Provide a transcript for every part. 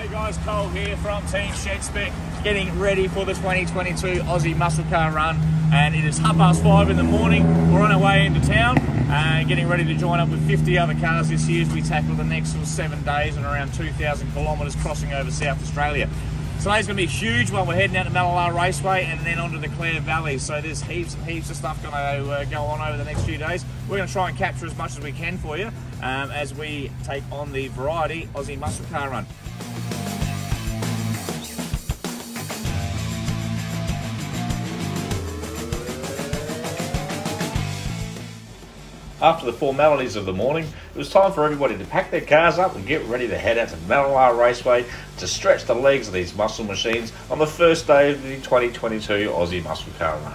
Hey guys, Cole here from Team ShedSpec, getting ready for the 2022 Aussie Muscle Car Run, and it is 5:30 in the morning. We're on our way into town, getting ready to join up with 50 other cars this year as we tackle the next sort of 7 days and around 2,000 kilometres crossing over South Australia. Today's going to be a huge one. We're heading out to Mallala Raceway and then onto the Clare Valley, so there's heaps and heaps of stuff going to go on over the next few days. We're going to try and capture as much as we can for you as we take on the Variety Aussie Muscle Car Run. After the formalities of the morning, it was time for everybody to pack their cars up and get ready to head out to Mallala Raceway to stretch the legs of these muscle machines on the first day of the 2022 Aussie Muscle Car Run.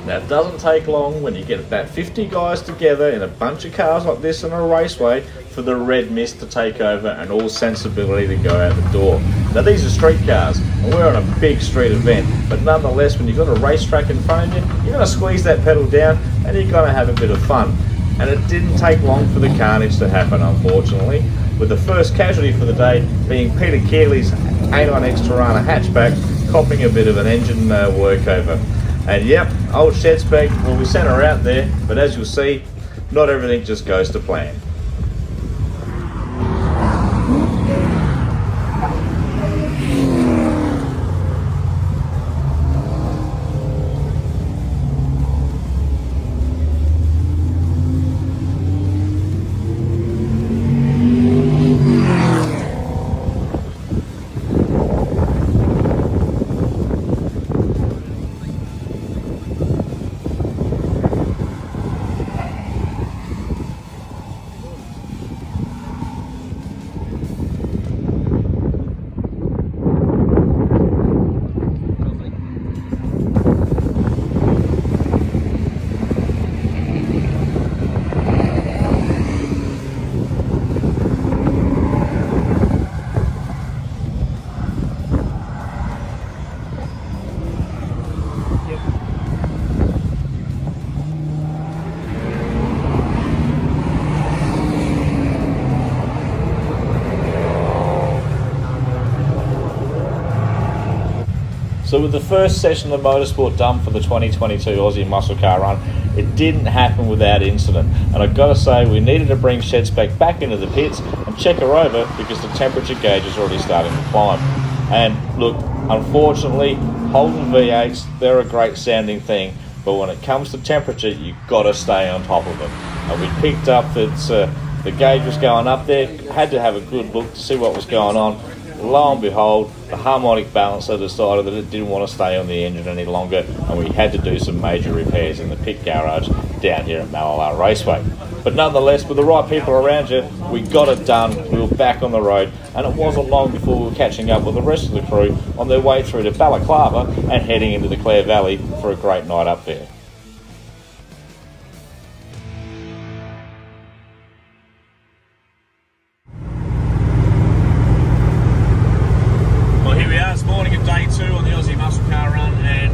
It doesn't take long when you get about 50 guys together in a bunch of cars like this in a raceway for the red mist to take over and all sensibility to go out the door. Now these are street cars and we're on a big street event, but nonetheless when you've got a racetrack in front of you, you're going to squeeze that pedal down and you're going to have a bit of fun. And it didn't take long for the carnage to happen, unfortunately, with the first casualty for the day being Peter Keeley's 89X Tirana hatchback copping a bit of an engine workover. And yep, old ShedSpec, well, we sent her out there, but as you'll see, not everything just goes to plan. So with the first session of motorsport done for the 2022 Aussie Muscle Car Run, it didn't happen without incident. And I've got to say, we needed to bring ShedSpec back into the pits and check her over because the temperature gauge is already starting to climb. And look, unfortunately, Holden V8s, they're a great sounding thing, but when it comes to temperature, you've got to stay on top of them. And we picked up that the gauge was going up there, had to have a good look to see what was going on. Lo and behold, the harmonic balancer decided that it didn't want to stay on the engine any longer, and we had to do some major repairs in the pit garage down here at Mallala Raceway. But nonetheless, with the right people around you, we got it done, we were back on the road, and it wasn't long before we were catching up with the rest of the crew on their way through to Balaclava and heading into the Clare Valley for a great night up there. Morning of day 2 on the Aussie Muscle Car Run, and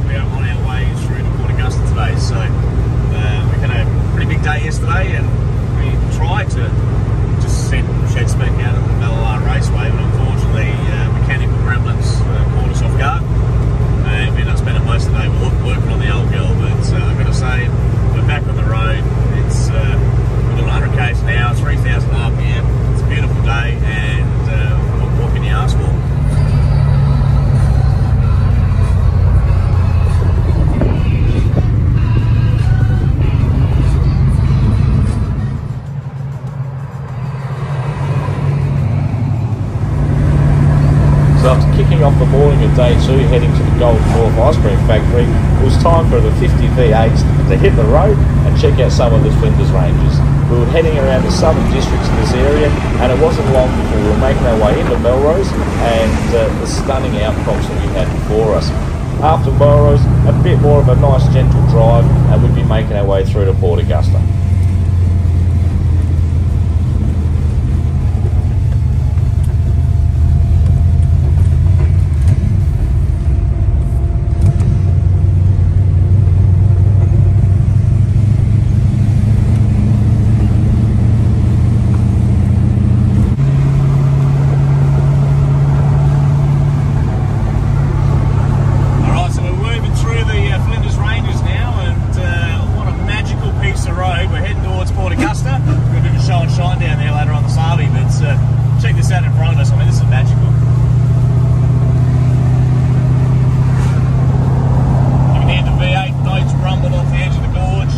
we are on our way through to Augusta today. So we had a pretty big day yesterday, and we tried to just send ShedSpec out of the Mallala Raceway, but unfortunately mechanical gremlins caught us off guard, and we ended up spending most of the day working on the old So after kicking off the morning of day 2, heading to the Golden North Ice Cream Factory, it was time for the 50 V8s to hit the road and check out some of the Flinders Ranges. We were heading around the southern districts of this area, and it wasn't long before we were making our way into Melrose and the stunning outcrops that we had before us. After Melrose, a bit more of a nice gentle drive, and we'd be making our way through to Port Augusta. Check this out in front of us. I mean, this is magical. You can hear the V8 notes rumble off the edge of the gorge.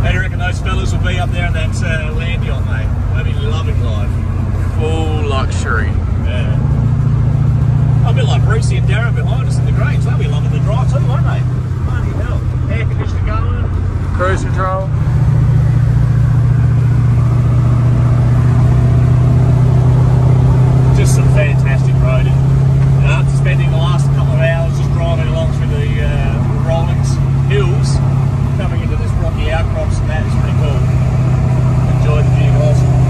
How do you reckon those fellas will be up there in that Landion, mate? They'll be loving life. Full luxury. Yeah. A bit like Brucey and Darren behind us in the Grange. They'll be loving the drive too, won't they? Bloody hell. Air conditioner going. Cruise control. Just some fantastic roading. After spending the last couple of hours just driving along through the Rollings hills, coming into this rocky outcrops, and that is pretty cool. Enjoyed the view, guys.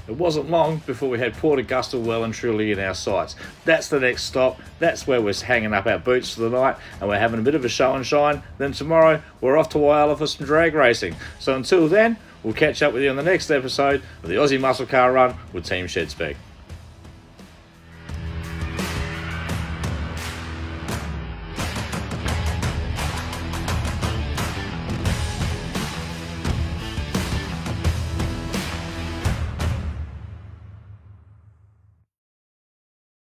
It wasn't long before we had Port Augusta well and truly in our sights. That's the next stop. That's where we're hanging up our boots for the night, and we're having a bit of a show and shine. Then tomorrow we're off to Whyalla for some drag racing. So until then, we'll catch up with you on the next episode of the Aussie Muscle Car Run with Team ShedSpec.